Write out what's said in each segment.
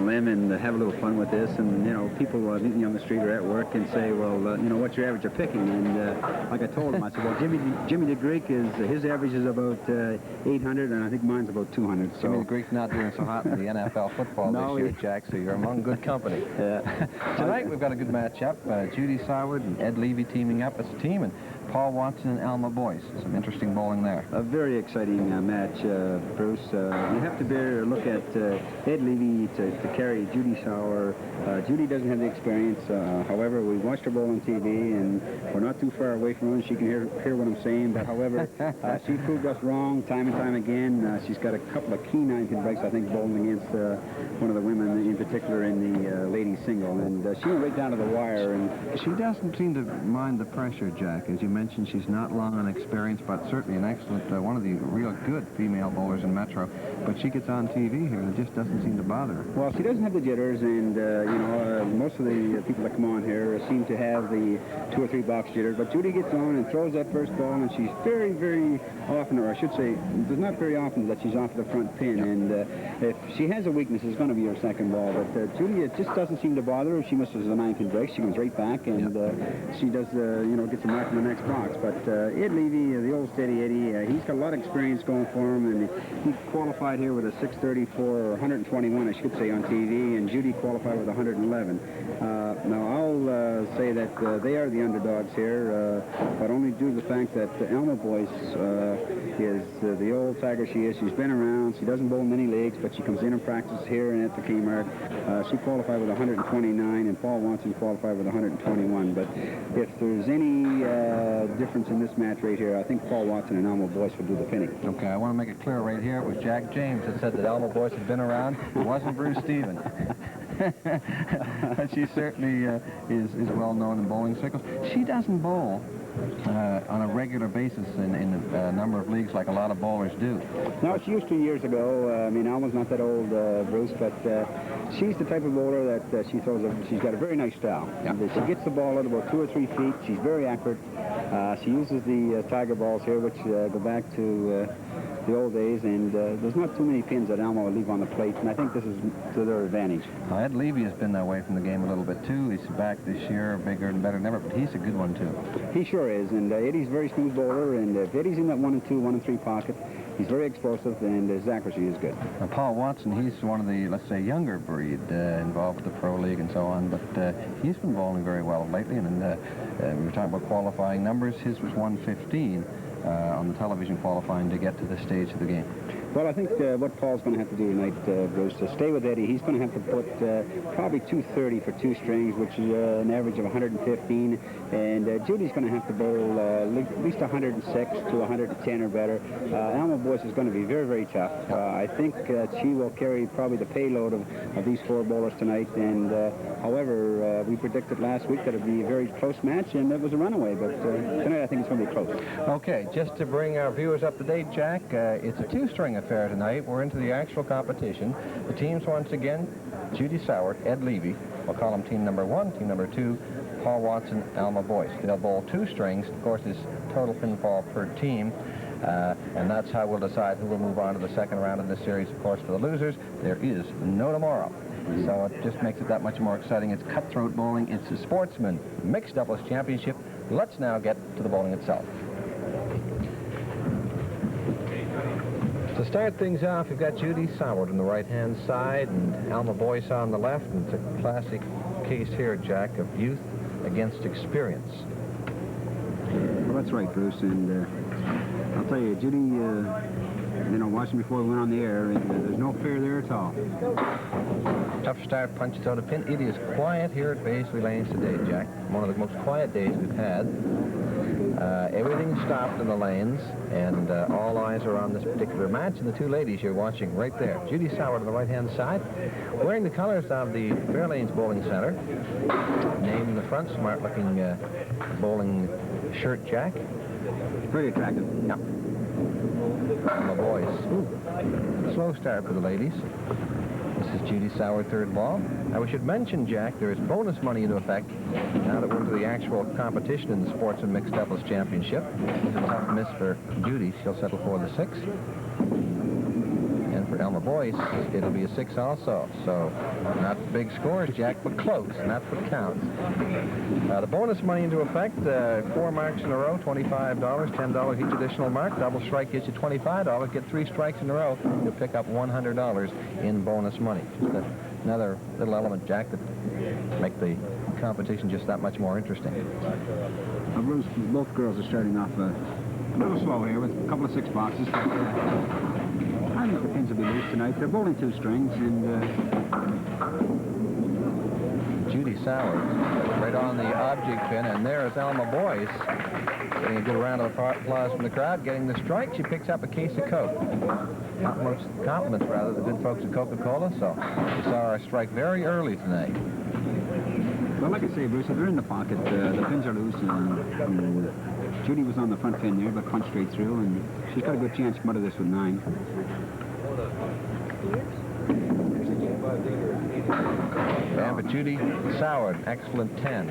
limb and have a little fun with this. And, you know, people meet me on the street or at work and say, well, you know, what's your average of picking? And like I told him, I said, well, Jimmy the Greek his average is about 800, and I think mine's about 200. So. Jimmy the Greek's not doing so hot in the NFL football this year, Jack, so you're among good company. Tonight we've got a good matchup. Judy Soward and Ed Levy teaming up as a team, and Paul Watson and ALMA BOYCE. Some interesting bowling there. A very exciting match, Bruce. You have to look at Ed Levy to carry Judy Soward. Judy doesn't have the experience. However, we watched her bowl on TV, and we're not too far away from her, and she can hear what I'm saying. But however, she proved us wrong time and time again. She's got a couple of key 9-pin breaks, I think, bowling against one of the women, in particular in the ladies single, and she went right down to the wire. And she doesn't seem to mind the pressure, Jack. As you mentioned, she's not long on experience, but certainly an excellent, one of the real good female bowlers in Metro. But she gets on TV here, and it just doesn't seem to bother her. Well, she doesn't have the jitters, and you know, most of the people that come on here seem to have the 2 or 3 box jitters. But Judy gets on and throws that first ball, and she's very, very often, or I should say, there's not very often that she's off the front pin. And if she has a weakness, it's going to be her second ball. But Judy, it just doesn't seem to bother her. If she misses a 9-pin break, she goes right back, and she does, you know, gets a mark in the next box. But Ed Levy, the old steady Eddie, he's got a lot of experience going for him, and he qualified here with a 634 or 121, I should say, on TV, and Judy qualified with 111. Now, I'll say that they are the underdogs here, but only due to the fact that ALMA BOYCE is the old tiger she is. She's been around. She doesn't bowl many leagues, but she comes in and practices here and at the Kmart. She qualified with 129, and Paul Watson qualified with 121. But if there's any difference in this match right here, I think Paul Watson and ALMA BOYCE will do the pinning. Okay, I want to make it clear right here. It was Jack James that said that ALMA BOYCE had been around. It wasn't Bruce Stevens. She certainly is well known in bowling circles. She doesn't bowl on a regular basis in a number of leagues like a lot of bowlers do. No, she used to years ago. I mean, Alma's not that old, Bruce, but she's the type of bowler that she throws. She's got a very nice style. Yeah. She gets the ball at about 2 or 3 feet. She's very accurate. She uses the tiger balls here, which go back to the old days, and there's not too many pins that Alma will leave on the plate, and I think this is to their advantage. Ed Levy has been away from the game a little bit too. He's back this year, bigger and better than ever, but he's a good one too. He sure is, and Eddie's a very smooth bowler, and if Eddie's in that 1 and 2, 1 and 3 pocket, he's very explosive, and his accuracy is good. Now, Paul Watson, he's one of the, let's say, younger breed involved with the Pro League and so on, but he's been bowling very well lately, and we were talking about qualifying numbers. His was 115. On the television qualifying to get to this stage of the game. Well, I think what Paul's going to have to do tonight, Bruce, to stay with Eddie, he's going to have to put probably 230 for 2 strings, which is an average of 115, and Judy's going to have to bowl at least 106 to 110 or better. ALMA BOYCE is going to be very, very tough. I think she will carry probably the payload of these 4 bowlers tonight, and however, we predicted last week that it would be a very close match, and it was a runaway, but tonight I think it's going to be close. Okay, just to bring our viewers up to date, Jack, it's a 2-string affair tonight. We're into the actual competition. The teams, once again, Judy Soward, Ed Levy. We'll call them team number 1, team number 2, Paul Watson, ALMA BOYCE. They'll bowl 2 strings. Of course, there's total pinfall per team. And that's how we'll decide who will move on to the second round of this series. Of course, for the losers, there is no tomorrow. So it just makes it that much more exciting. It's cutthroat bowling. It's a sportsman mixed doubles championship. Let's now get to the bowling itself. To start things off, we've got Judy Soward on the right-hand side and ALMA BOYCE on the left. And it's a classic case here, Jack, of youth against experience. Well, that's right, Bruce. And I'll tell you, Judy, you know, watching before we went on the air, there's no fear there at all. Tough start, punches out a pin. It is quiet here at Paisley Lanes today, Jack. One of the most quiet days we've had. Everything stopped in the lanes, and all eyes are on this particular match. And the 2 ladies you're watching right there, Judy Soward on the right-hand side, wearing the colors of the Fairlanes Bowling Center. Name in the front, smart-looking bowling shirt, Jack. Very attractive. Yeah. ALMA BOYCE. Ooh. Slow start for the ladies. This is Judy Soward, 3rd ball. Now, we should mention, Jack, there is bonus money into effect now that we're into the actual competition in the Sportsman Mixed Doubles Championship. It's a tough miss for Judy. She'll settle for the 6. And for Alma Boyce, it'll be a 6 also. So not big scores, Jack, but close, and that's what counts. The bonus money into effect, 4 marks in a row, $25, $10 each additional mark. Double strike gets you $25. Get 3 strikes in a row, you'll pick up $100 in bonus money. Just another little element, Jack, that make the competition just that much more interesting. Bruce, both girls are starting off a little slow here with a couple of 6 boxes. But, I think the pins will be loose tonight. They're bowling 2 strings, and Judy Soward right on the object pin, and there's Alma Boyce getting a good round of applause from the crowd, getting the strike. She picks up a case of Coke. Compliments, rather, the good folks at Coca-Cola. So we saw our strike very early tonight. well, like I say, Bruce, if they're in the pocket, the pins are loose, and Judy was on the front pin there, but punched straight through, and she's got a good chance to mutter this with 9. And but Judy Soward, excellent 10.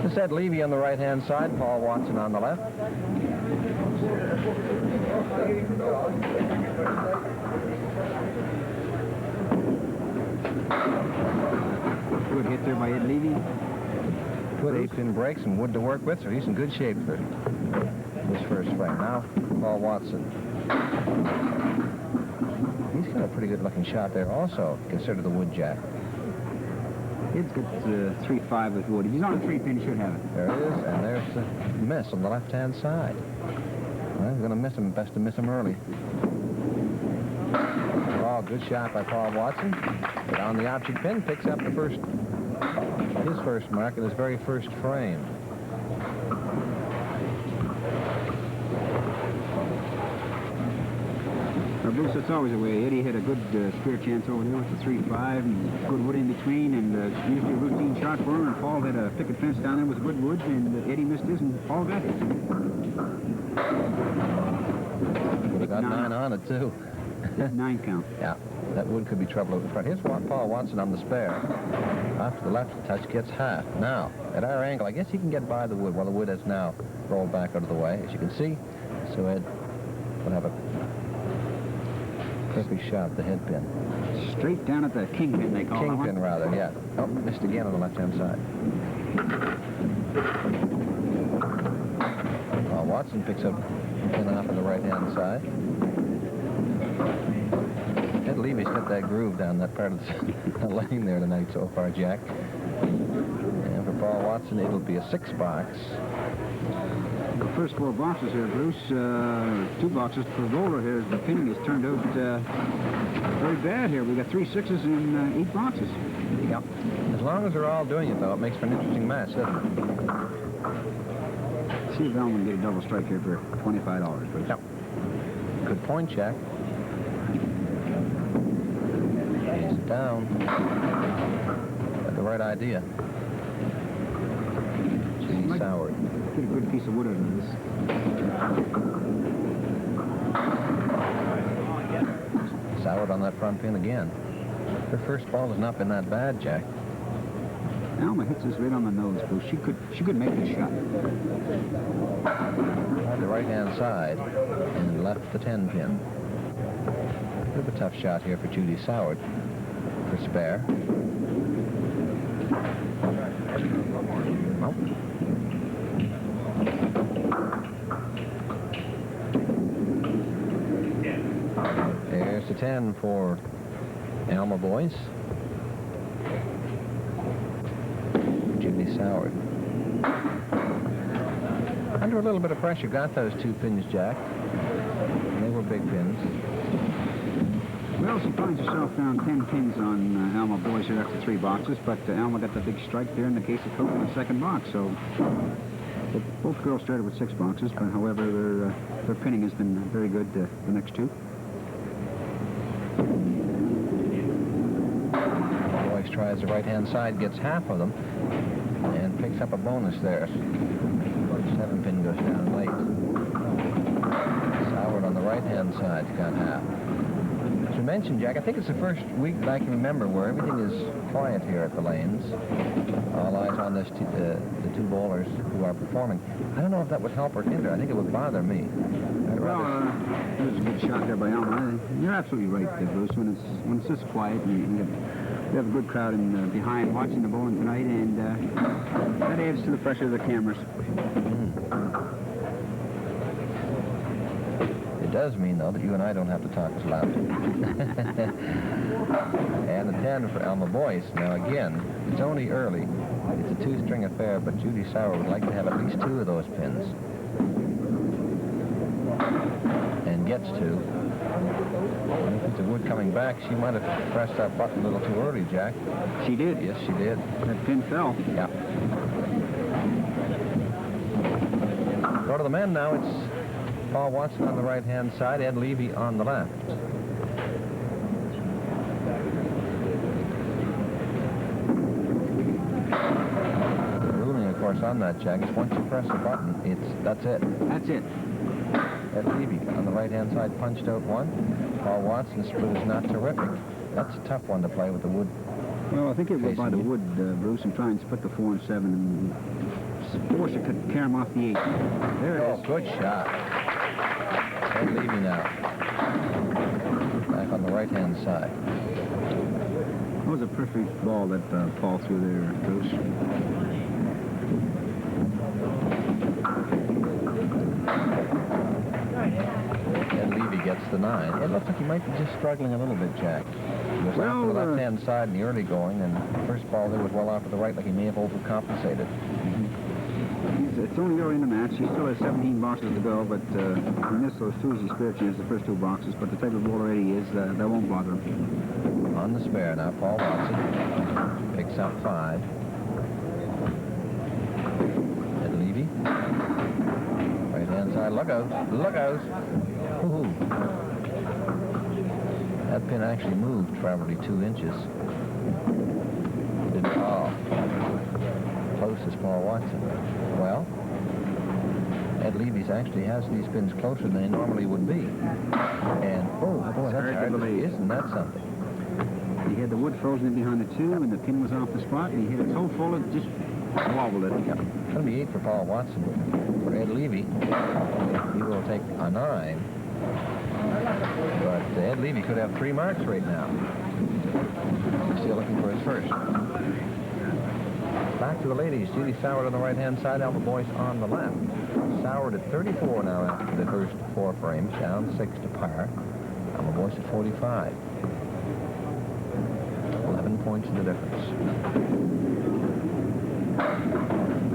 This had Levy on the right-hand side, Paul Watson on the left. Good hit there by Ed Levy. Good 8-pin breaks and wood to work with, so he's in good shape for his first frame. Now, Paul Watson. He's got a pretty good-looking shot there also, consider the wood jack. Ed's got 3-5 with wood. If he's on a 3-pin, he should have it. There it is, and there's the miss on the left-hand side. Well, he's going to miss him. Best to miss him early. Oh, good shot by Paul Watson. But on the object pin, picks up his first mark in his very first frame. Bruce, it's always the way. Eddie had a good spear chance over there with the 3-5 and good wood in between, and usually a routine shot for him. And Paul had a picket fence down there with good wood, and Eddie missed his, and Paul got it. Would have got 9 on it, too. 9 count. Yeah, that wood could be trouble over the front. Here's Paul Watson on the spare. Off to the left, touch gets half. Now, at our angle, I guess he can get by the wood, while the wood has now rolled back out of the way, as you can see. So Ed will have a perfect shot at the head pin. Straight down at the kingpin, they call it. Kingpin, rather, yeah. Oh, missed again on the left-hand side. Watson picks up pin off on the right-hand side. Ed Levy's got that groove down that part of the lane there tonight so far, Jack. And for Paul Watson, it'll be a 6 box. The first 4 boxes here, Bruce. 2 boxes per roller here. The pinning has turned out very bad here. We've got 3 6s in 8 boxes. Yep. As long as they're all doing it, though, it makes for an interesting match, doesn't it? See if Alma can get a double strike here for $25, Bruce. Yep. Good point, Jack. He's down. Got the right idea. Judy Soward. Get a good piece of wood out of this. Soward on that front pin again. Her first ball has not been that bad, Jack. Alma hits this right on the nose, Bruce. She could make this shot. Tried the right-hand side and left the 10 pin. Bit of a tough shot here for Judy Soward for spare. Nope. There's the 10 for Alma Boyce. Judy Soward. Under a little bit of pressure, got those 2 pins, Jack. They were big pins. Well, she finds herself down 10 pins on Alma Boyce here after 3 boxes, but Alma got the big strike there in the case of Coke in the second box, so both girls started with 6 boxes, but however, their pinning has been very good the next 2. Boyce tries the right-hand side, gets half of them, and picks up a bonus there. 7 pin goes down late. Soward on the right-hand side got half. As we mentioned, Jack, I think it's the first week that I can remember where everything is quiet here at the lanes. All eyes on this the two bowlers who are performing. I don't know if that would help or hinder. I think it would bother me. Well, it was a good shot there by Alma. You're absolutely right, Bruce. When it's this quiet, and we have a good crowd behind watching the bowling tonight, and that adds to the pressure of the cameras. It does mean, though, that you and I don't have to talk as loud. And the 10 for Alma Boyce. Now, again, it's only early. It's a two-string affair, but Judy Sauer would like to have at least 2 of those pins. And gets 2. With the wood coming back, she might have pressed that button a little too early, Jack. She did. Yes, she did. That pin fell. Yeah. Go to the men now. It's Paul Watson on the right-hand side, Ed Levy on the left. The ruling, of course, on that, Jack, is once you press the button, that's it. That's it. Ed Levy on the right-hand side punched out 1. Paul Watson's split is not terrific. That's a tough one to play with the wood. Well, I think it would by the wood, Bruce, and try and split the 4 and 7 and force it to carry him off the 8. There it is. Good shot. Ed Levy now. Back on the right-hand side. That was a perfect ball that Paul threw there, Bruce. Ed Levy gets the 9. It looks like he might be just struggling a little bit, Jack. He was off to the left-hand side in the early going, and the first ball there was well off to the right, like he may have overcompensated. It's only early in the match. He still has 17 boxes to go, but he missed those 2 as he spare chance, the first 2 boxes, but the type of bowler he is, that won't bother him. On the spare now, Paul Watson picks up 5. Ed Levy. Right-hand side, look out. Ooh. That pin actually moved probably 2 inches. Close as Paul Watson. Well, Ed Levy's actually has these pins closer than they normally would be. And, boy, that's hard to believe. Isn't that something? He had the wood frozen in behind the 2, and the pin was off the spot, and he hit it so full it just wobbled it. Yeah. It's going to be 8 for Paul Watson. For Ed Levy, he will take a 9. But Ed Levy could have 3 marks right now. He's still looking for his first. Back to the ladies. Judy Sauer on the right-hand side, Alma Boyce on the left. Sauer at 34 now after the first 4 frames, down 6 to par. Alma Boyce at 45. 11 points in the difference.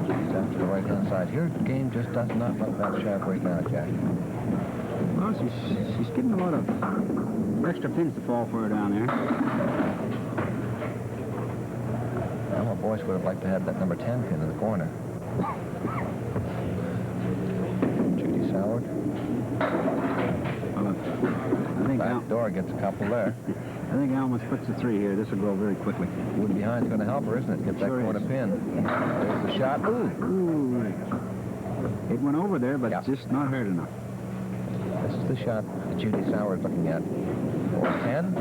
She's after the right-hand side. Her game just does not look that sharp right now, Jack. Well, she's getting a lot of extra pins to fall for her down there. Alma Boyce would have liked to have that number 10 pin in the corner. Judy Sauer. Well, I think Back door gets a couple there. I think Alma splits the 3 here. This will go very quickly. Wood behind's going to help her, isn't it? Get that corner pin. There's the shot. Ooh. It went over there, but just not hard enough. This is the shot that Judy Sauer is looking at. 4-10.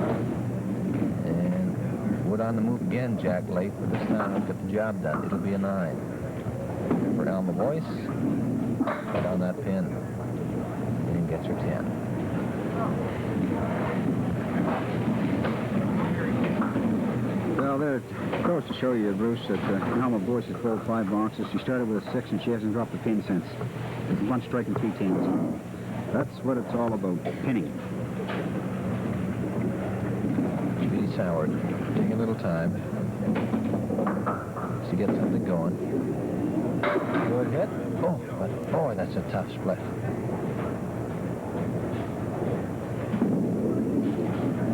And Wood on the move again, Jack, late, but this time he'll get the job done. It'll be a 9. For Alma Boyce, put on that pin. And gets her 10. Well, there it goes to show you, Bruce, that Alma Boyce has bowled 5 boxes. She started with a 6, and she hasn't dropped a pin since. It's 1 strike and 3 tens. That's what it's all about, pinning. Judy Sauer, taking a little time to get something going. Good hit. Oh, but boy, that's a tough split.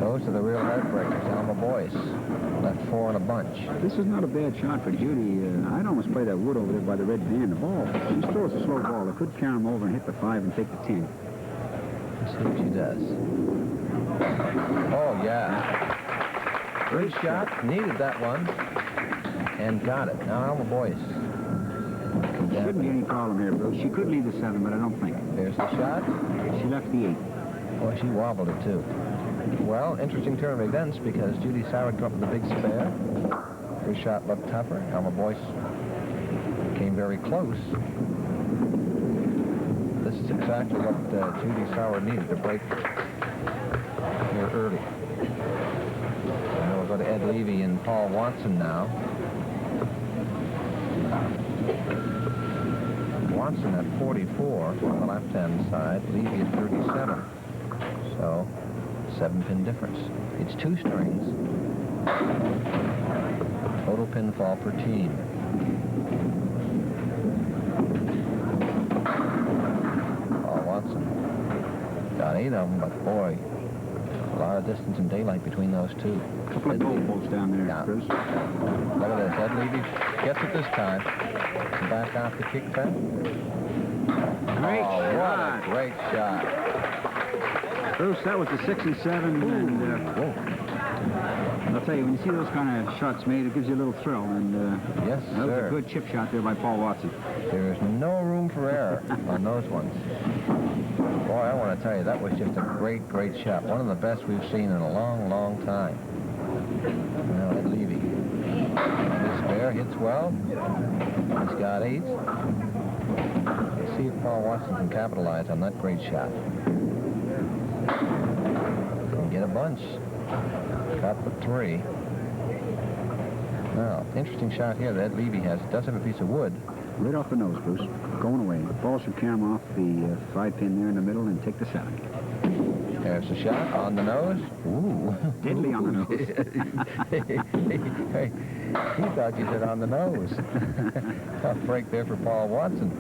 Those are the real heartbreakers. Alma Boyce left 4 in a bunch. This is not a bad shot for Judy. I'd almost play that wood over there by the red band. The ball, she throws a slow ball. It could carry him over and hit the 5 and take the 10. Let's see what she does. Oh, yeah. Great shot. Needed that one. And got it. Now Alma Boyce. Shouldn't be any problem here, Bruce. She could leave the 7, but I don't think. There's the shot. She left the 8. Boy, she wobbled it, too. Well, interesting turn of events because Judy Soward came up with a big spare. Her shot looked tougher. Alma Boyce came very close. This is exactly what Judy Soward needed to break here early. We'll go to Ed Levy and Paul Watson now. Watson at 44 on the left-hand side. Levy at 37. So, 7-pin difference. It's 2 strings. Total pinfall per team. Paul Watson got 8 of them, but boy, a lot of distance and daylight between those two. A couple of goal bolts down there, yeah. Bruce. Look at this. Ed Levy gets it this time. Back off the kick back. Great shot. What a great shot. Bruce, that was the 6 and 7, and I'll tell you, when you see those kind of shots made, it gives you a little thrill, and yes, that was sir. a good chip shot there by Paul Watson. There is no room for error on those ones. Boy, I want to tell you, that was just a great, great shot. One of the best we've seen in a long, long time. Now, Ed Levy. This spare hits well. He's got 8. Let's see if Paul Watson can capitalize on that great shot. Can get a bunch. Got the 3. Now, interesting shot here that Ed Levy has. Does have a piece of wood. Right off the nose, Bruce. Going away. The ball should come off the 5-pin there in the middle and take the 7. There's a shot on the nose. Ooh. Deadly on the nose. Hey, he thought you said on the nose. Tough break there for Paul Watson.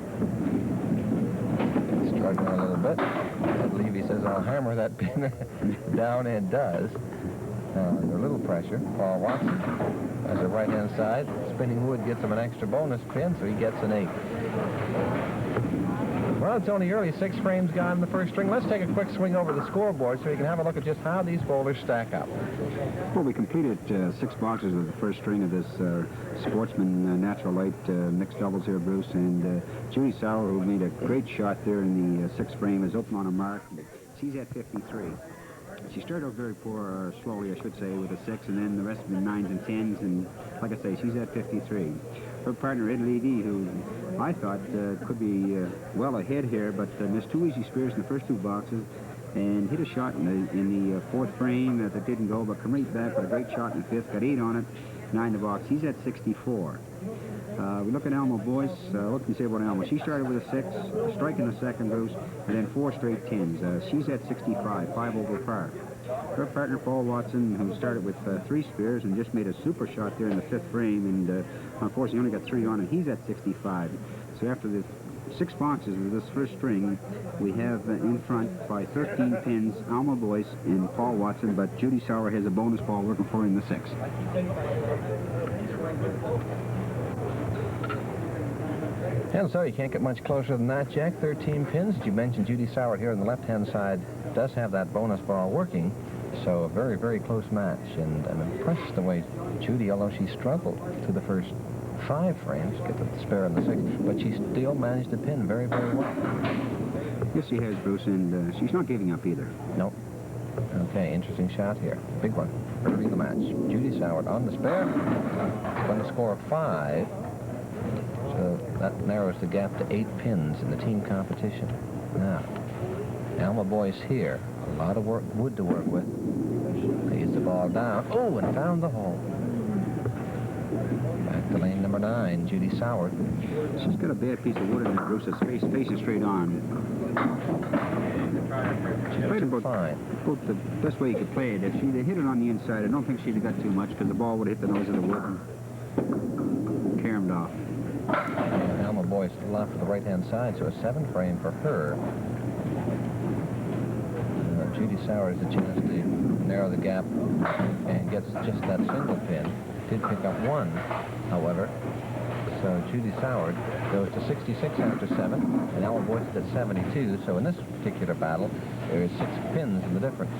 Struggling a little bit. Ed Levy says, I'll hammer that pin down, and does. Under a little pressure. Paul Watson has the right-hand side. Spinning wood gets him an extra bonus pin, so he gets an 8. Well, it's only early. 6 frames gone in the first string. Let's take a quick swing over the scoreboard so you can have a look at just how these bowlers stack up. Well, we completed 6 boxes of the first string of this Sportsman Natural Light mixed doubles here, Bruce, and Judy Soward, who made a great shot there in the 6th frame, is open on a mark. She's at 53. She started out very poor, slowly, I should say, with a 6, and then the rest of the 9s and 10s, and like I say, she's at 53. Her partner, Ed Levy, who I thought could be well ahead here, but missed 2 easy spares in the first 2 boxes, and hit a shot in the 4th frame that didn't go, but come right back with a great shot in the 5th, got 8 on it, 9 the box. He's at 64. We look at Alma Boyce. What can you say about Alma? She started with a 6, strike in the 2nd, Bruce, and then 4 straight 10s. She's at 65, 5 over par. Her partner, Paul Watson, who started with 3 spares and just made a super shot there in the 5th frame, and unfortunately only got 3 on it. He's at 65. So after the 6 boxes of this first string, we have in front by 13 pins Alma Boyce and Paul Watson, but Judy Soward has a bonus ball working for her in the 6th. And so you can't get much closer than that, Jack. 13 pins. As you mentioned, Judy Soward here on the left-hand side does have that bonus ball working. So a very, very close match. And I'm impressed the way Judy, although she struggled through the first 5 frames, get the spare in the 6th, but she still managed to pin very, very well. Yes, she has, Bruce, and she's not giving up either. Nope. Okay, interesting shot here. Big one. Early in the match. Judy Soward on the spare. Going to score 5. So that narrows the gap to 8 pins in the team competition. Now, Alma Boyce here. A lot of wood to work with. Lays the ball down. Oh, and found the hole. Back to lane number 9, Judy Soward. She's got a bad piece of wood in there, Bruce. It's facing straight on. She played about the best way you could play it. If she'd hit it on the inside, I don't think she'd have got too much because the ball would have hit the nose of the wood and caromed off. And Alma Boyce a little off to the right-hand side, so a 7 frame for her. Judy Soward has a chance to narrow the gap and gets just that single pin. Did pick up 1, however. So Judy Soward goes to 66 after 7, and Alma Boyce is at 72. So in this particular battle, there is 6 pins in the difference.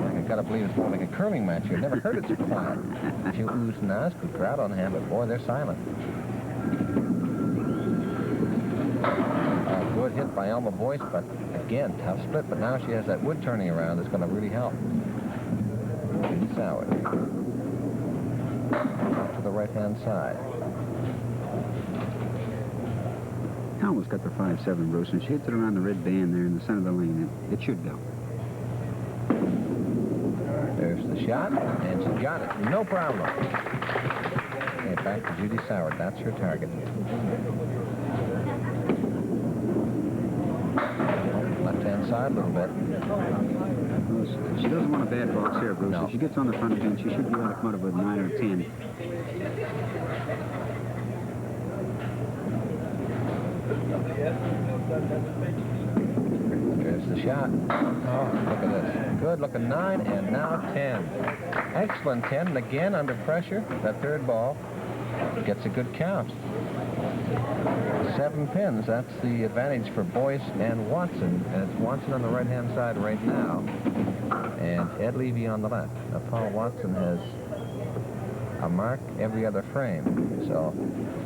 I've got to believe it's more like a curling match here. Never heard it so quiet. A few oohs and ahs, good crowd on hand, but boy, they're silent. Good hit by Alma Boyce, but again, tough split. But now she has that wood turning around that's going to really help. Judy Soward. Off to the right-hand side. Alma's got the 5-7, Bruce, and she hits it around the red band there in the center of the lane. It should go. There's the shot, and she got it. No problem. Okay, back to Judy Soward. That's her target. Left-hand side a little bit. She doesn't want a bad box here, Bruce. No. If she gets on the front again, she should be able to come out of a 9 or 10. There's the shot. Oh, look at this. Good looking 9, and now 10. Excellent 10, and again under pressure. That third ball gets a good count. 7 pins. That's the advantage for Boyce and Watson. And it's Watson on the right-hand side right now, and Ed Levy on the left. Now, Paul Watson has a mark every other frame, so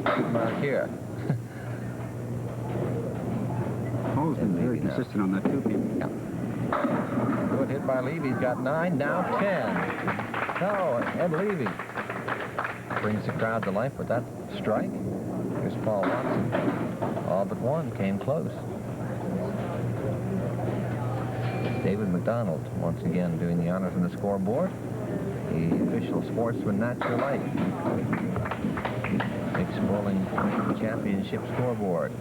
good mark here. Paul's been very consistent on that, too, people. Yeah. Good hit by Levy. He's got 9, now 10. Oh, Ed Levy brings the crowd to life with that strike. Here's Paul Watson. All but one came close. David McDonald, once again, doing the honors on the scoreboard. The official sportsman Natural Light. Mixed Bowling Championship scoreboard.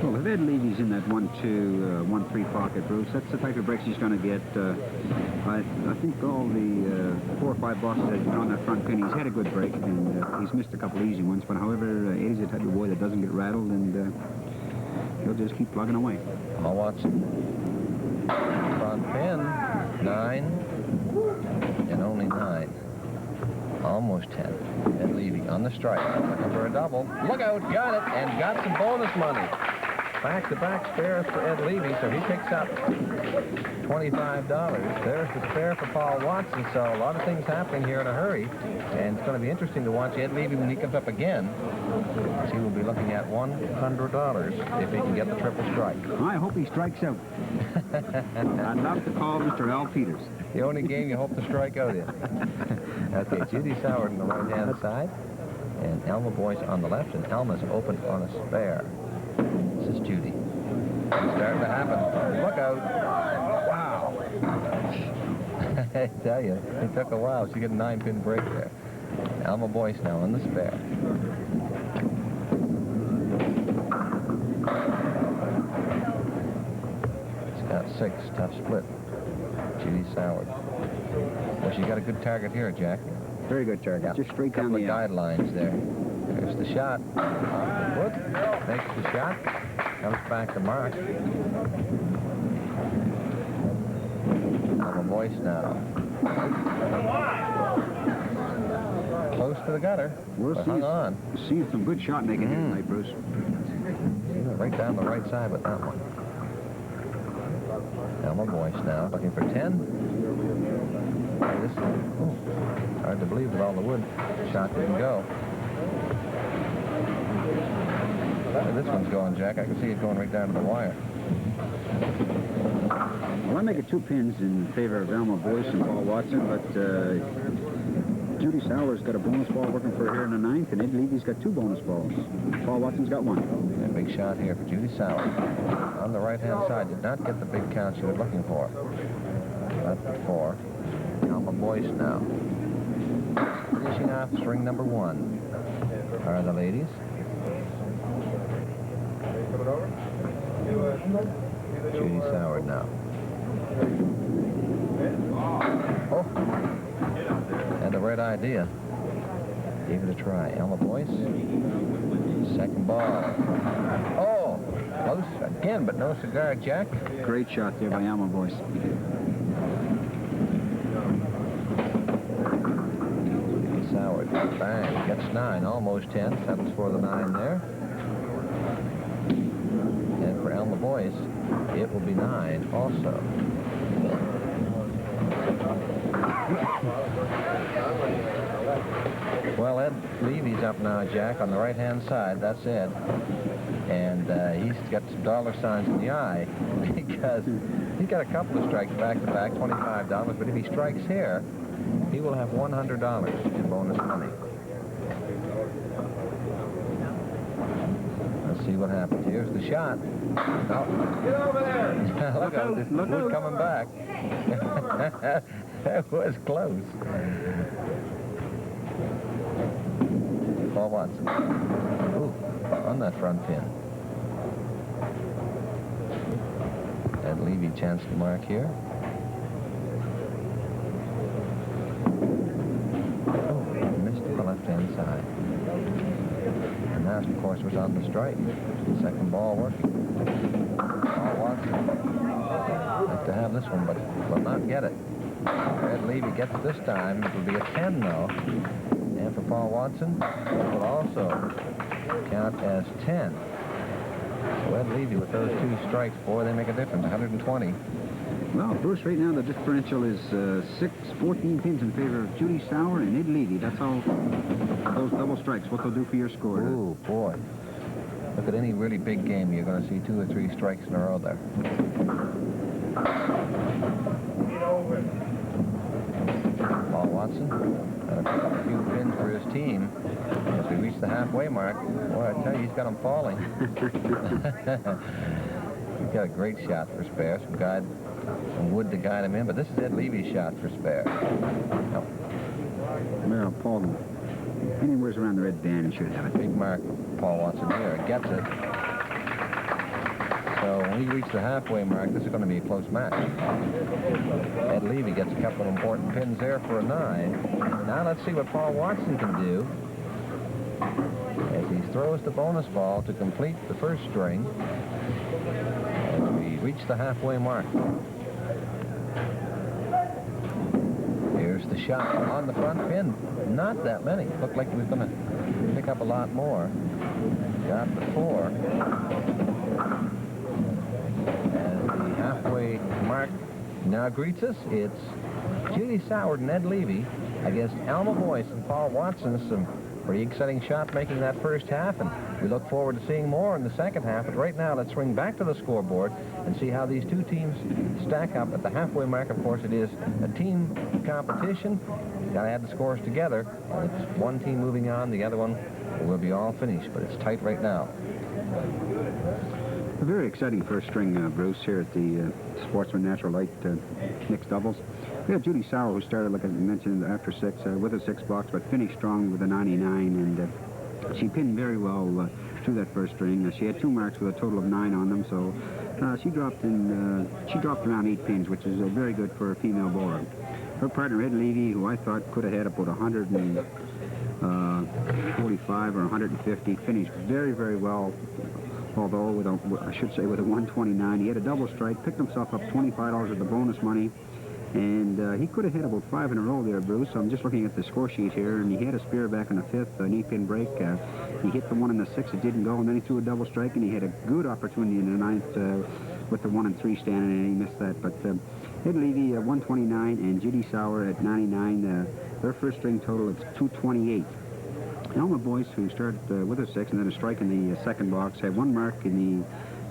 Well, if Ed Levy's in that 1-2, 1-3 pocket, Bruce, that's the type of breaks he's going to get. I think all the 4 or 5 boxes that he's been on that front pin, he's had a good break, and he's missed a couple easy ones. But however, Eddie's the type of boy that doesn't get rattled, and he'll just keep plugging away. Paul Watson. Front pin, 9, and only 9. Almost 10. Ed Levy on the strike. Looking for a double. Look out, got it, and got some bonus money. Back-to-back spares for Ed Levy, so he picks up $25. There's the spare for Paul Watson, so a lot of things happening here in a hurry, and it's going to be interesting to watch Ed Levy when he comes up again. He will be looking at $100 if he can get the triple strike. I hope he strikes out. I'd love to call Mr. Al Peters. The only game you hope to strike out in. Okay, Judy Soward on the right-hand side, and Alma Boyce on the left, and Alma's open on a spare. This is Judy. It's starting to happen. Look out. Wow. I tell you, it took a while. She got a 9-pin break there. Alma Boyce now on the spare. It's got 6. Tough split. Judy Soward. Well, she got a good target here, Jack. Very good target. Yeah. Just straight down the guidelines there. There's the shot. Good. Makes the shot. Comes back to mark. Alma Boyce now. Close to the gutter. We'll hung on. See some good shot making here tonight, Bruce. Right down the right side with that one. Alma Boyce now looking for 10. This, hard to believe with all the wood. Shot didn't go. This one's going, Jack. I can see it going right down to the wire. Well, I make it 2 pins in favor of Alma Boyce and Paul Watson, but Judy Soward's got a bonus ball working for her here in the 9th, and Ed Levy's got 2 bonus balls. Paul Watson's got 1. A big shot here for Judy Soward. On the right-hand side, did not get the big count she was looking for. Left at 4. Alma Boyce now. Finishing off string number 1 are the ladies. Judy Soward now. Oh, had the right idea. Gave it a try. Alma Boyce. Second ball. Oh, close again, but no cigar, Jack. Great shot there by Alma Boyce. Soward, bang, gets 9, almost 10. Settles for the 9 there. And for Alma Boyce, it will be 9 also. Well, Ed Levy's up now, Jack, on the right-hand side. That's Ed. And he's got some dollar signs in the eye because he's got a couple of strikes back-to-back, $25, but if he strikes here, he will have $100 in bonus money. Let's see what happens. Here's the shot. Oh. Get over there! Look out, this Wood coming back. That was close. Paul Watson. Ooh, on that front pin. Ed Levy chance to mark here. Oh, missed the left-hand side. And that, of course, was on the strike. Second ball working. Paul Watson. Like to have this one, but will not get it. Ed Levy gets this time. It will be a 10 though. And for Paul Watson, it will also count as 10. So Ed Levy with those two strikes, boy, they make a difference. 120. Well, Bruce, right now the differential is 14 pins in favor of Judy Sauer and Ed Levy. That's all those double strikes, what they'll do for your score. Ooh, boy. Look at any really big game, you're going to see 2 or 3 strikes in a row there. Paul Watson got a few pins for his team as we reach the halfway mark. Boy, I tell you, he's got them falling. He's got a great shot for spare. Some wood to guide him in, but this is Ed Levy's shot for spare. No. Well, Paul, anywhere's around the red band, he should have it. Big mark, Paul Watson here. Gets it. So when we reach the halfway mark, this is going to be a close match. Ed Levy gets a couple of important pins there for a 9. Now let's see what Paul Watson can do as he throws the bonus ball to complete the first string as we reach the halfway mark. Here's the shot on the front pin. Not that many. Looked like he was going to pick up a lot more. Got the 4. Halfway mark now greets us. It's Judy Sauer and Ed Levy against ALMA BOYCE and Paul Watson. Some pretty exciting shot making that first half, and we look forward to seeing more in the second half. But right now, let's swing back to the scoreboard and see how these two teams stack up at the halfway mark. Of course, it is a team competition. You've got to add the scores together. It's one team moving on, the other one will be all finished, but it's tight right now. A very exciting first string, Bruce, here at the Sportsman Natural Light mixed doubles. We have Judy Sauer, who started, like I mentioned, after 6 with a 6 box, but finished strong with a 99, and she pinned very well through that first string. She had 2 marks with a total of 9 on them, so she dropped around 8 pins, which is very good for a female bowler. Her partner, Ed Levy, who I thought could have had about 145 or 150, finished very, very well. Although, with a 129, he had a double strike, picked himself up $25 of the bonus money, and he could have hit about 5 in a row there, Bruce. I'm just looking at the score sheet here, and he had a spare back in the 5th, an 8-pin break. He hit the one in the 6th, it didn't go, and then he threw a double strike, and he had a good opportunity in the 9th with the 1 and 3 standing, and he missed that. But Ed Levy 129 and Judy Sauer at 99. Their first string total is 228. ALMA BOYCE, who started with a 6 and then a strike in the second box, had 1 mark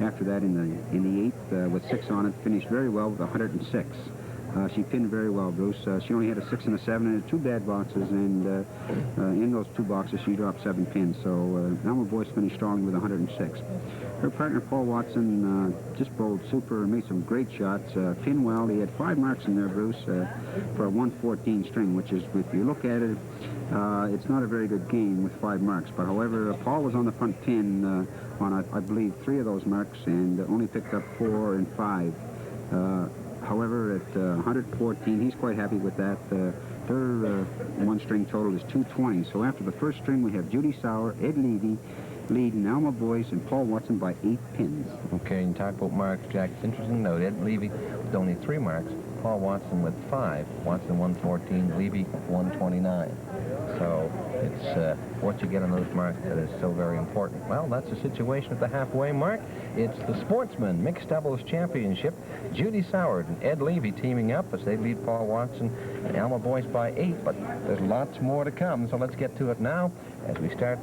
after that in the 8th with 6 on it. Finished very well with 106. She pinned very well, Bruce. She only had a 6 and a 7 and 2 bad boxes, and in those 2 boxes she dropped 7 pins. So ALMA BOYCE finished strong with 106. Her partner, Paul Watson, just bowled super and made some great shots. Pinned well. He had 5 marks in there, Bruce, for a 114 string, which is, if you look at it, it's not a very good game with 5 marks. But however, Paul was on the front pin on, I believe, 3 of those marks, and only picked up 4 and 5. However, at 114, he's quite happy with that. Their 1 string total is 220. So after the first string, we have Judy Sauer, Ed Levy, leading ALMA BOYCE and Paul Watson by 8 pins. Okay, and talk about marks, Jack. It's interesting to note, Ed Levy with only 3 marks, Paul Watson with 5, Watson 114, Levy 129. So it's what you get on those marks that is so very important. Well, that's the situation at the halfway mark. It's the Sportsman Mixed Doubles Championship. Judy Sauer and Ed Levy teaming up as they lead Paul Watson and ALMA BOYCE by 8, but there's lots more to come, so let's get to it now as we start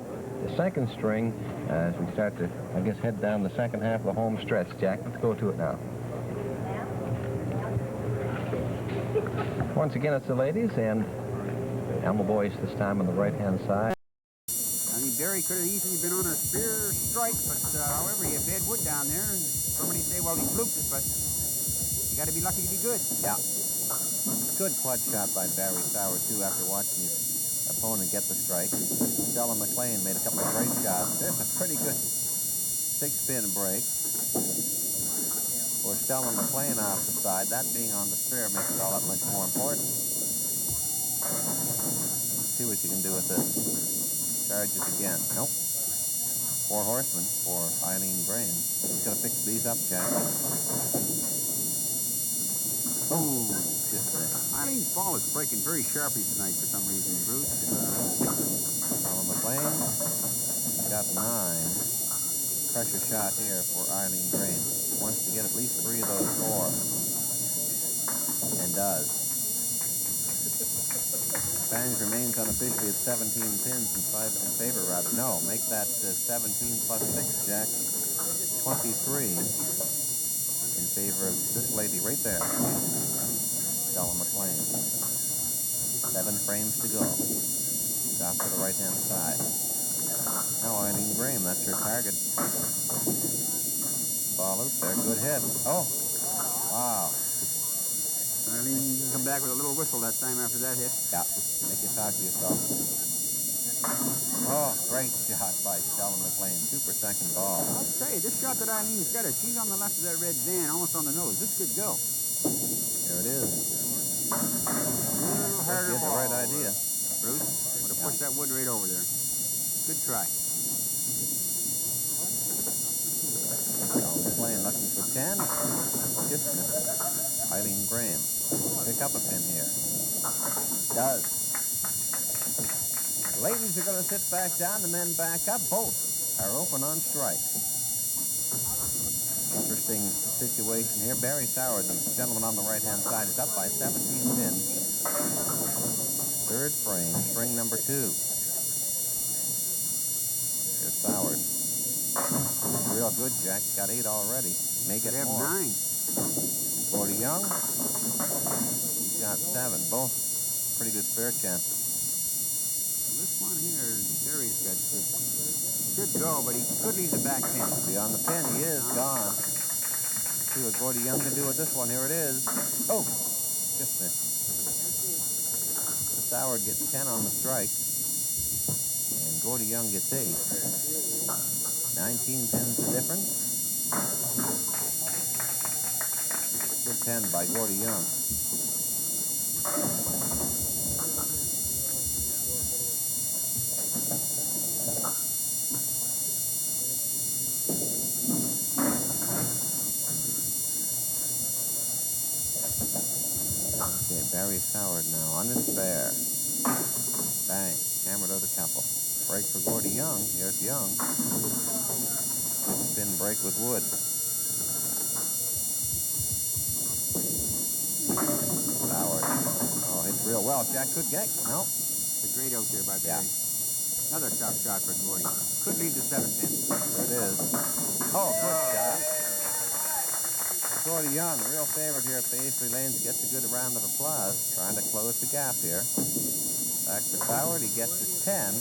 the second string as we start to, I guess, head down the second half of the home stretch. Jack, let's go to it now. Once again, it's the ladies, and ALMA BOYCE this time on the right-hand side. I mean, Barry could have easily been on a spear strike, but however, he had bad wood down there, and somebody say, well, he fluked it, but you got to be lucky to be good. Yeah. Good clutch shot by Barry Soward, too, after watching his opponent get the strike. Stella McLean made a couple of great shots. There's a pretty good six-pin break for Stella McLean off the side. That being on the spear makes it all that much more important. See what you can do with this. Charges again. Nope. Four horsemen for Eileen Graham. He's got to fix these up, Jack. Oh, just missed. Eileen's ball is breaking very sharply tonight for some reason, Bruce. Stella McLean got 9. Pressure shot here for Eileen Graham. Wants to get at least 3 of those 4. And does. Bangs remains unofficially at 17 pins in favor, rather. No, make that 17 plus 6, Jack. 23 in favor of this lady right there. Stella McLean. 7 frames to go. Off to the right-hand side. Now Eileen Graham, that's her target. Ball out there, good hit. Oh, wow. Eileen come back with a little whistle that time after that hit. Yeah, make you talk to yourself. Oh, great shot by Stella McLean. Super second ball. I'll tell you, this shot that Eileen's got, she's on the left of that red van, almost on the nose. This could go. There it is. A little harder That's the ball. right idea. Bruce, would have pushed that wood right over there. Good try. Stella McLean looking for 10. Just missed. Eileen Graham. Pick up a pin here. Does. The ladies are going to sit back down, the men back up. Both are open on strike. Interesting situation here. Barry Soward, the gentleman on the right-hand side, is up by 17 pins. Third frame, string number 2. Here's Soward. Real good, Jack. Got 8 already. May get more. 9. Gordy Young, he's got 7. Both pretty good spare chances. This one here, Barry's got should go, but he could leave the back pin. Beyond the pin, he is gone. See what Gordy Young can do with this one. Here it is. Oh, just missed. Soward gets 10 on the strike, and Gordy Young gets 8. 19 pins the difference. Good 10 by Gordy Young. Okay, Barry Soward now on his spare. Bang, hammered out a couple. Break for Gordy Young. Here's Young. Good spin break with Wood. Soward. Oh, hits real well. Jack could get. No. It's a great out there by Barry. Yeah. Another tough shot for Gordy. Could leave the 7 pin. There it is. Oh, good shot. Gordy Young, a real favorite here at Paisley Lanes, gets a good round of applause. Trying to close the gap here. Back to Soward. He gets his 10.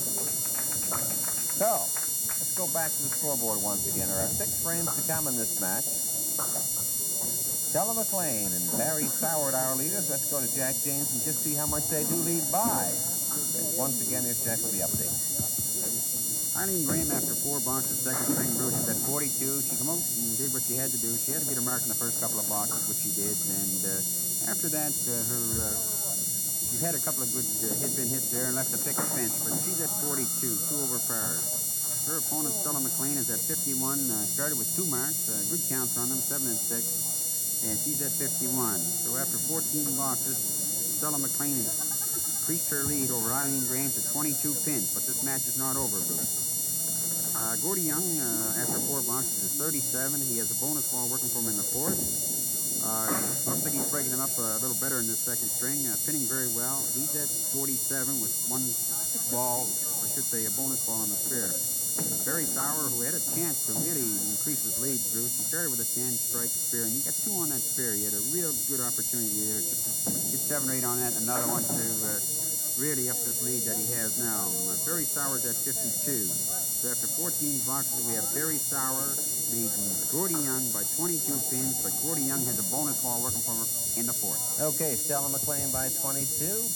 So, let's go back to the scoreboard once again. There are 6 frames to come in this match. Stella McLean and Barry Soward, our leaders. Let's go to Jack James and just see how much they do lead by. Once again, here's Jack with the update. Eileen Graham, after 4 boxes, second string, Bruce is at 42. She came out and did what she had to do. She had to get her mark in the first couple of boxes, which she did. And after that, she's had a couple of good hit-pin hits there and left a picket fence. But she's at 42, 2 over par. Her opponent, Stella McLean, is at 51. Started with 2 marks, good counts on them, 7 and 6. And she's at 51. So after 14 boxes, Stella McLean increased her lead over Eileen Graham to 22 pins. But this match is not over, Bruce. Gordy Young, after 4 boxes, is 37. He has a bonus ball working for him in the 4th. Looks like he's breaking him up a little better in this second string, pinning very well. He's at 47 with 1 ball, I should say a bonus ball on the spare. Barry Sauer, who had a chance to really increase his lead, Bruce. He started with a 10-strike spare, and he got 2 on that spare. He had a real good opportunity there to get 7 or 8 on that, and another one to really up this lead that he has now. Barry Sauer's at 52. So after 14 boxes, we have Barry Sauer leading Gordy Young by 22 pins, but Gordy Young has a bonus ball working for him in the 4th. Okay, Stella McLean by 22,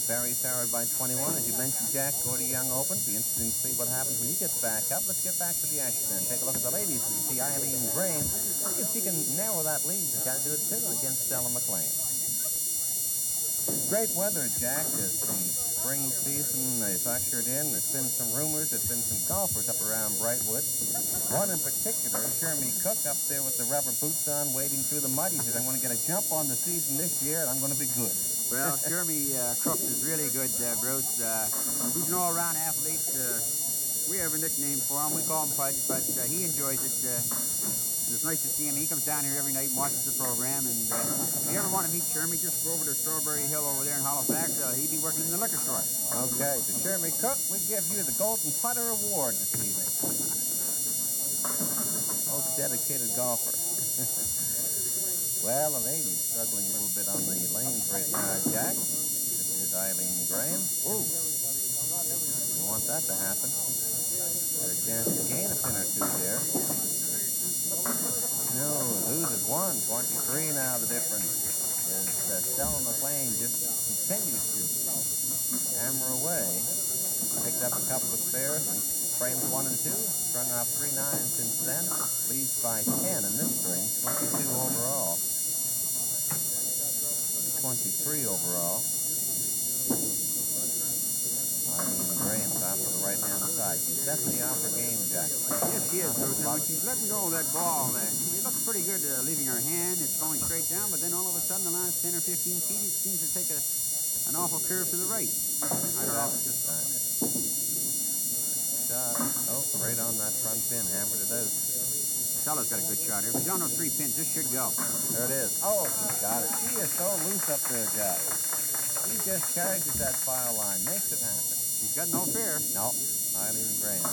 Barry Sauer by 21. As you mentioned, Jack, Gordy Young open. Be interesting to see what happens when he gets back up. Let's get back to the action then. Take a look at the ladies. We see Eileen Graham. See if she can narrow that lead. She's got to do it too against Stella McLean. Great weather, Jack, as the spring season is ushered in. There's been some rumors. There's been some golfers up around Brightwood. One in particular, Shermy Cook, up there with the rubber boots on, wading through the mud. He said, I'm going to get a jump on the season this year, and I'm going to be good. Well, Shermy Cook is really good, Bruce. He's an all-around athlete. We have a nickname for him. We call him Pudge, but he enjoys it. It's nice to see him. He comes down here every night and watches the program. And if you ever want to meet Shermy, just go over to Strawberry Hill over there in Halifax. He'd be working in the liquor store. Okay, to Shermy Cook, we give you the Golden Putter Award this evening. Most dedicated golfer. Well, the ladies struggling a little bit on the lanes right now, Jack. This is Eileen Graham. Ooh, you want that to happen. Got a chance to gain a pin or two there. No, loses 1, 23 now the difference. As Stella McLean just continues to hammer away. Picked up a couple of spares and frames 1 and 2. Strung off 3 9s since then. Leads by 10 in this string. 22 overall. 23 overall. Eileen Graham's off to the right-hand side. She's definitely off her game, Jack. Yes, she is, Bruce. And when she's letting go of that ball, it looks pretty good leaving her hand. It's going straight down, but then all of a sudden, the last 10 or 15 feet, it seems to take an awful curve to the right. I don't know if it's just that. Shot. Oh, right on that front pin. Hammered it out. Stella's got a good shot here. If he's on those 3 pins, this should go. There it is. Oh, she's got it. She is so loose up there, Jack. She just charges that file line. Makes it happen. She's got no fear. No. Eileen Graham.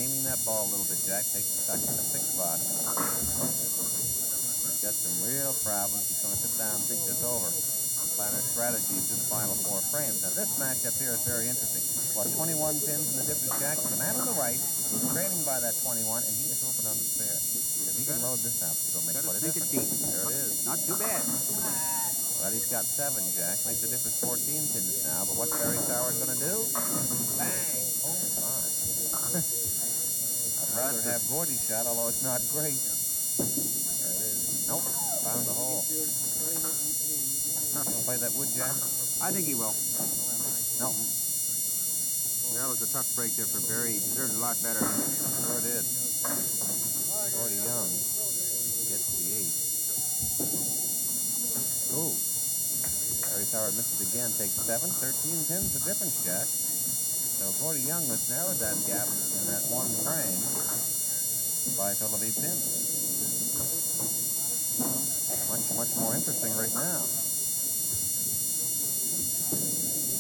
Aiming that ball a little bit, Jack. Takes it back to the 6 spot. She's got some real problems. She's going to sit down and think this over. Plan her strategy through the final 4 frames. Now, this matchup here is very interesting. Well, 21 pins in the difference, Jack. The man on the right is trailing by that 21, and he is open on the spare. If he can load this up, it'll make quite a difference. Deep. There it is. Not too bad. Well, he's got 7, Jack. Makes the difference 14 pins now. But what's Barry Sauer going to do? Bang! Oh, my. I'd rather have Gordy's shot, although it's not great. There it is. Nope. Found the hole. Gonna play that wood, Jack? I think he will. No. That was a tough break there for Barry. He deserved a lot better. Sure did. Gordy Young gets the 8. Ooh. Barry Sauer misses again. Takes 7. 13 pins the difference, Jack. So Gordy Young has narrowed that gap in that 1 frame by a total of 8 pins. Much more interesting right now.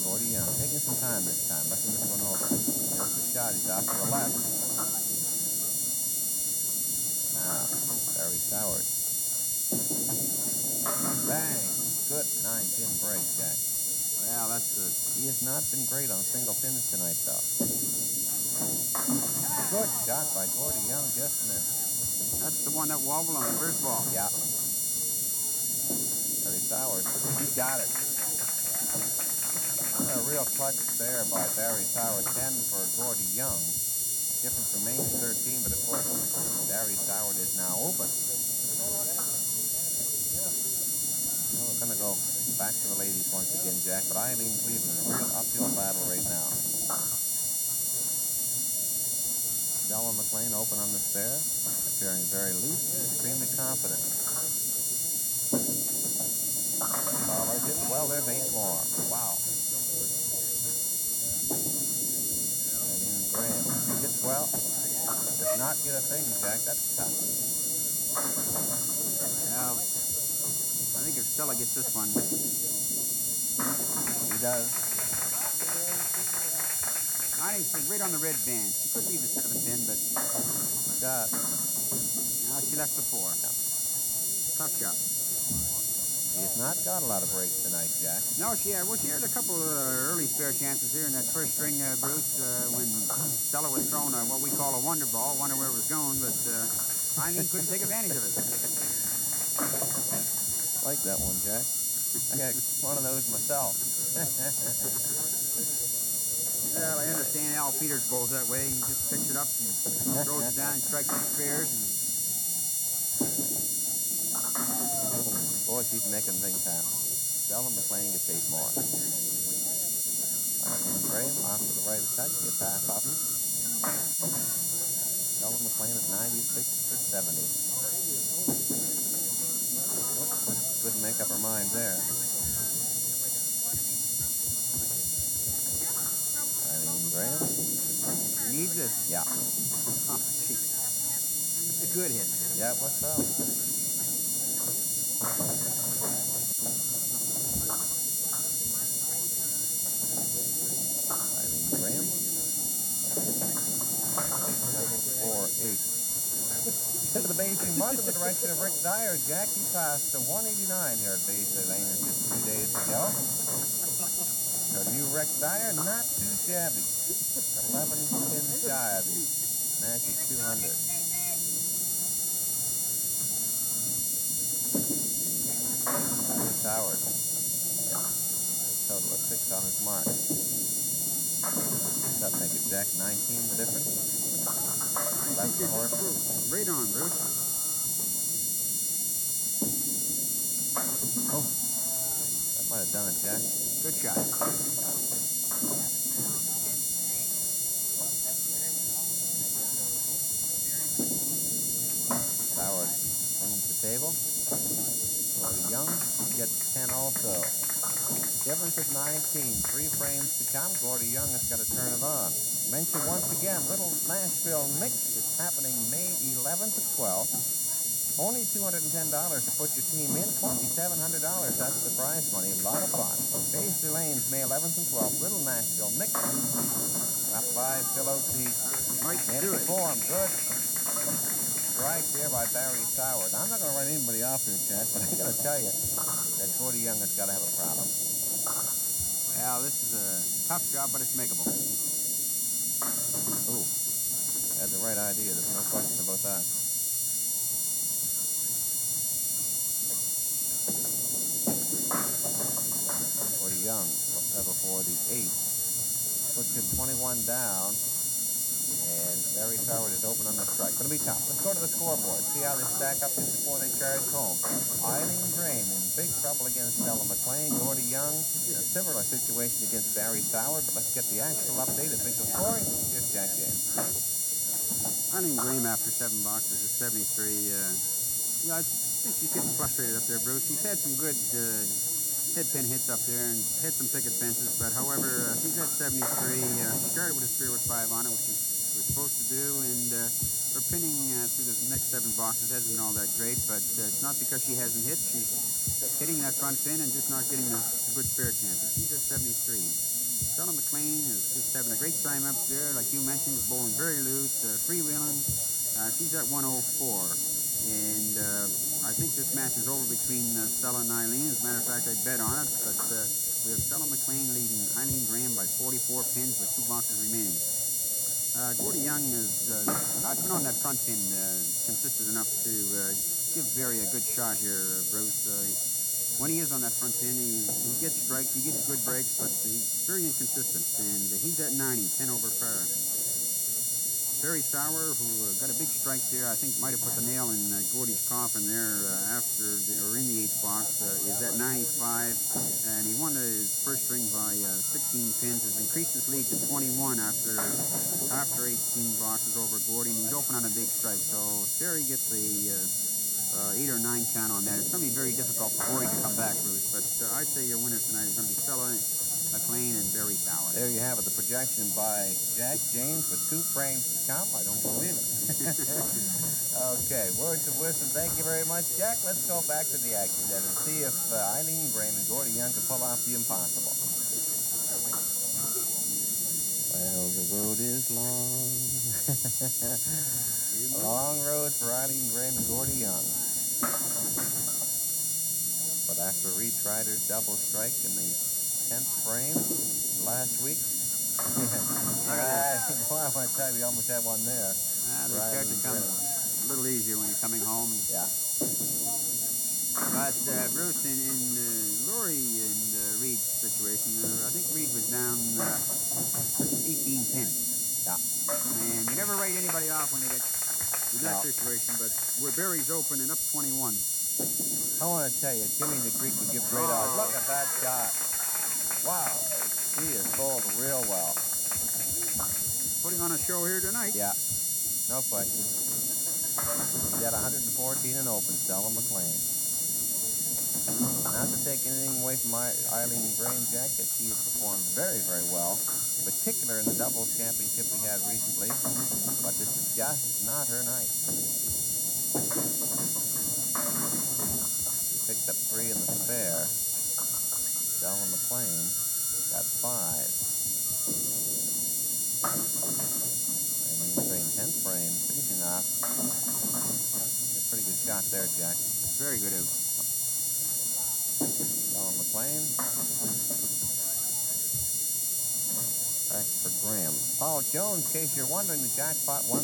Gordy Young taking some time this time, looking this one over. There's the shot. He's off to the left. Now, Barry Sauer. Bang! Good 9-pin break, Jack. Well, that's good. He has not been great on single pins tonight, though. Good shot by Gordy Young, just missed. That's the one that wobbled on the first ball. Yeah. Barry Sauer, he got it. A real clutch there by Barry Sauer, 10 for Gordy Young. Difference remains 13, but of course, Barry Sauer is now open. Well, we're going to go back to the ladies once again, Jack, but Eileen Cleveland in a real uphill battle right now. Stella McLean open on the spare, appearing very loose, extremely confident. Well, there's 8 more. Wow. Eileen Graham hits well. Does not get a thing, Jack. That's tough. Now, I think if Stella gets this one. He does. I think she's right on the red band. She could leave the 7 pin, but she left the 4. Yeah. Tough shot. She has not got a lot of breaks tonight, Jack. No, she had a couple of early spare chances here in that first string, Bruce, when Stella was throwing what we call a wonder ball. Wonder where it was going, but Eileen couldn't take advantage of it. Like that one, Jack. I got one of those myself. Well, I understand Al Peters bowls that way. He just picks it up and throws it down and strikes the spares. And... Boy, she's making things happen. Stella McLean gets 8 more. Eileen Graham off to the right of touch, gets half up. Stella McLean at 96 for 70. Couldn't make up her mind there. Eileen Graham. Needs it? Yeah. Oh, jeez. That's a good hit. Yeah, it was so. Eileen Graham. 7-4-8. To the base, he marked in the direction of Rick Dyer. Jack, he passed to 189 here at Base Lane just 2 days ago. So you, Rick Dyer, not too shabby. 11 pins shy of the magic 200. Howard. Total of 6 on his mark. Does that make it, Jack? 19 the difference? That's the horse. Right on, Bruce. Oh, that might have done it, Jack. Good shot. Howard cleans the table. Gordy Young gets 10 also. Difference of 19. 3 frames to come. Gordy Young has got to turn it on. Mention once again, Little Nashville Mix is happening May 11th to 12th. Only $210 to put your team in. $2,700. That's the prize money. A lot of fun. Paisley Lanes, May 11th and 12th. Little Nashville Mix. Up by Phil Oakley. Might do it. Form. Good. Right there by Barry Soward. I'm not going to run anybody off here, Chad, but I got to tell you that Gordy Young has got to have a problem. Well, this is a tough job, but it's makeable. Ooh, had the right idea. There's no question about that. Gordy Young will settle for the 8. Puts him 21 down. And Barry Soward is open on the strike. Going to be tough. Let's go to the scoreboard. See how they stack up just before they charge home. Eileen Graham in big trouble against Stella McLean. Gordy Young in a similar situation against Barry Soward. But let's get the actual update. Official scoring. Here's Jack James. Eileen Graham after 7 boxes is 73. I think she's getting frustrated up there, Bruce. She's had some good head pin hits up there and hit some picket fences. But however, she's at 73. She started with a spear with 5 on it, which is supposed to do, and her pinning through the next 7 boxes hasn't been all that great, but it's not because she hasn't hit. She's hitting that front pin and just not getting the good spare chances. She's at 73. Stella McLean is just having a great time up there. Like you mentioned, bowling very loose, freewheeling. She's at 104. And I think this match is over between Stella and Eileen. As a matter of fact, I bet on it, but we have Stella McLean leading Eileen Graham by 44 pins with 2 boxes remaining. Gordy Young has not been on that front pin consistent enough to give Barry a good shot here, Bruce. When he is on that front pin, he gets strikes, he gets good breaks, but he's very inconsistent, and he's at 90, 10 over par. Barry Sauer, who got a big strike there, I think might have put the nail in Gordy's coffin there in the 8th box, is at 95, and he won the first string by 16 pins, has increased his lead to 21 after 18 boxes over Gordy, and he's open on a big strike, so if Barry gets a 8 or 9 count on that, it's going to be very difficult for Gordy to come back, Bruce, but I'd say your winner tonight is going to be Stella McLean and Barry Sauer. There you have it, the projection by Jack James with 2 frames to come. I don't believe it. Okay, words of wisdom. Thank you very much, Jack. Let's go back to the action then and see if Eileen Graham and Gordy Young can pull off the impossible. Well, the road is long. A long road for Eileen Graham and Gordy Young. But after Reed tried her double strike in the 10th frame last week, boy, I want to tell you, we almost had one there. They start to come a little easier when you're coming home. Yeah. But Bruce, in Laurie and Reed's situation, I think Reed was down 18-10. Yeah. And you never write anybody off when they get in that situation, but where Barry's open and up 21. I want to tell you, Jimmy the Greek would give great odds. Look at that shot. Wow. He is bowled real well. Putting on a show here tonight. Yeah. No question. He's at 114 and open, Stella McLean. Not to take anything away from Eileen Graham, Jack, that she has performed very, very well, in particular in the doubles championship we had recently, but this is just not her night. She picked up 3 in the spare. Stella McLean got 5. Eileen Graham, 10th frame, finishing off. A pretty good shot there, Jack. Very good out. McLean. Back for Graham. Paul Jones, in case you're wondering, the jackpot, $1,036. Of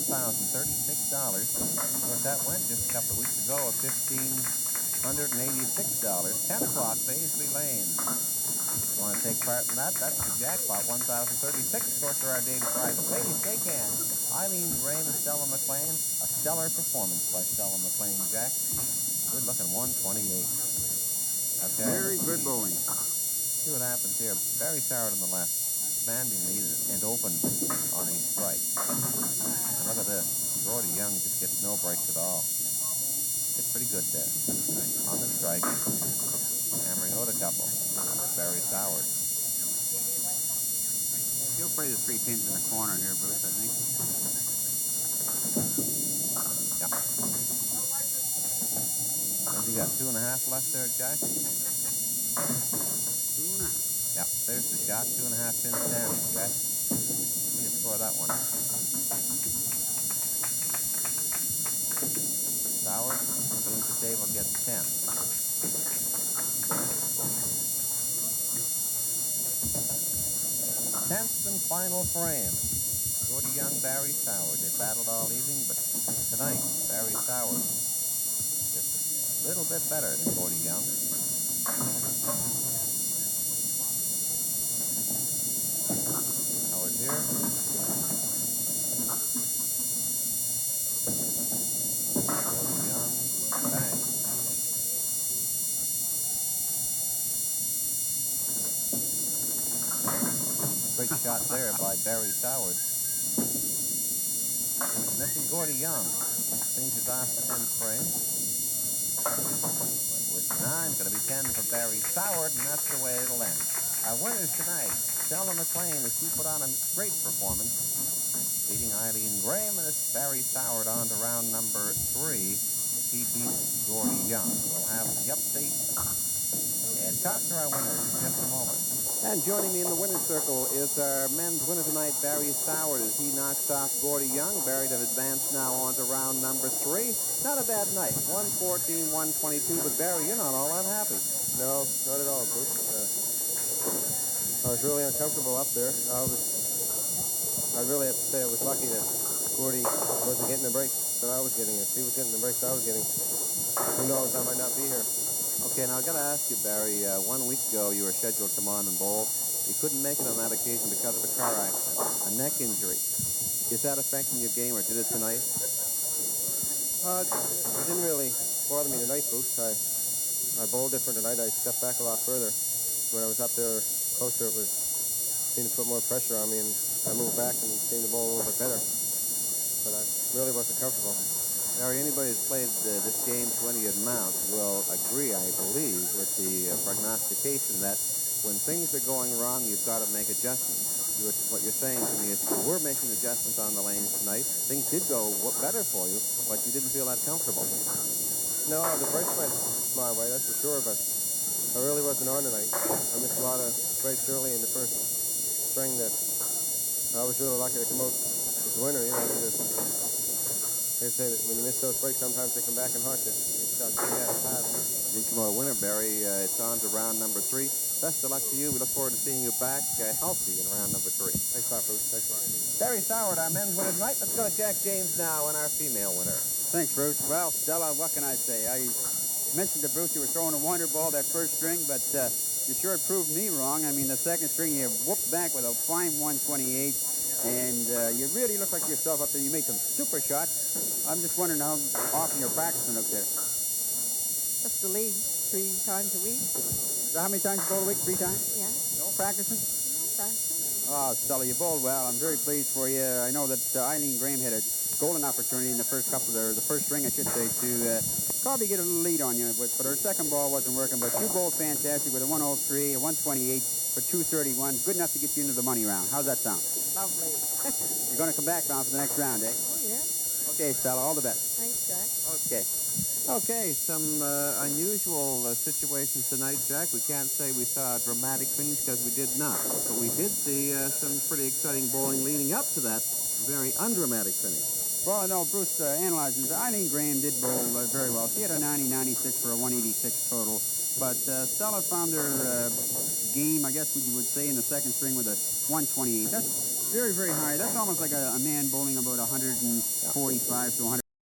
course, that went just a couple of weeks ago at $1,586. 10 o'clock, Paisley Lane. You want to take part in that? That's the jackpot, $1,036. Of course, there are daily prizes. Ladies, shake hands. Eileen Graham and Stella McLean. A stellar performance by Stella McLean, Jack. Good looking 128. Okay. Very good bowling. See what happens here. Barry Soward on the left, commanding lead and open on a strike. And look at this. Gordy Young just gets no breaks at all. Hit pretty good there. On the strike. Hammering out a couple. Barry Soward. He'll play the 3 pins in the corner here, Bruce, I think. Yeah. And you got 2.5 left there, Jack? 2.5. Yeah, there's the shot. 2.5 pins standing, Jack. You can score that one. Soward, brings the table, gets 10. 10th and final frame. Gordy Young, Barry Soward. They battled all evening, but tonight, Barry Soward just a little bit better than Gordy Young. Howard here. Gordy Young, bang. Great shot there by Barry Soward. Missing Gordy Young. Finishes off the 10th frame. With 9, going to be 10 for Barry Soward, and that's the way it'll end. Our winners tonight, Stella McLean, as she put on a great performance, beating Eileen Graham, and it's Barry Soward on to round number 3. He beat Gordy Young. We'll have the update and talk to our winners in just a moment. And joining me in the winner's circle is our men's winner tonight, Barry Soward, as he knocks off Gordy Young. Barry have advanced now on to round number 3. Not a bad night, 114, 122, but Barry, you're not all that happy. No, not at all, Bruce. I was really uncomfortable up there. I really have to say I was lucky that Gordy wasn't getting the breaks that I was getting. If he was getting the breaks I was getting, who knows, I might not be here. Okay, now I've got to ask you, Barry, 1 week ago you were scheduled to come on and bowl. You couldn't make it on that occasion because of a car accident, a neck injury. Is that affecting your game, or did it tonight? It didn't really bother me tonight, Bruce. I bowled different tonight. I stepped back a lot further. When I was up there closer, it seemed to put more pressure on me, and I moved back and seemed to bowl a little bit better. But I really wasn't comfortable. Barry, anybody who's played this game to any amount will agree, I believe, with the prognostication that when things are going wrong, you've got to make adjustments. What you're saying to me is you were making adjustments on the lanes tonight. Things did go better for you, but you didn't feel that comfortable. No, the breaks went my way, that's for sure, but I really wasn't on tonight. I missed a lot of breaks early in the first string that I was really lucky to come out as a winner, you know, because like I say that when you miss those breaks, sometimes they come back and haunt you. It's pass. You come out a winner, Barry. It's on to round number 3. Best of luck to you. We look forward to seeing you back healthy in round number 3. Thanks a lot, Bruce. Thanks a lot. Barry Soward, our men's winner tonight. Let's go to Jack James now and our female winner. Thanks, Bruce. Well, Stella, what can I say? I mentioned to Bruce you were throwing a wonder ball that first string, but you sure proved me wrong. I mean, the second string you whooped back with a fine 128, and you really look like yourself up there. You made some super shots. I'm just wondering how often you're practicing up there. Just the league 3 times a week. So how many times you bowl a week? 3 times? Yeah. No practicing? No practice. Oh, Stella, you bowled well. I'm very pleased for you. I know that Eileen Graham had a golden opportunity in the first the first string, I should say, to probably get a little lead on you, but her second ball wasn't working. But you bowled fantastic with a 103, a 128 for 231. Good enough to get you into the money round. How's that sound? Lovely. You're going to come back now for the next round, eh? Oh, yeah. Okay, Stella, all the best. Thanks, Jack. Okay. Okay, some unusual situations tonight, Jack. We can't say we saw a dramatic finish because we did not. But we did see some pretty exciting bowling leading up to that very undramatic finish. Well, I know Bruce analyzes. Eileen Graham did bowl very well. She had a 90-96 for a 186 total. But Stella found her game, I guess we would say, in the second string with a 128. That's very, very high. That's almost like a man bowling about 145 to 100.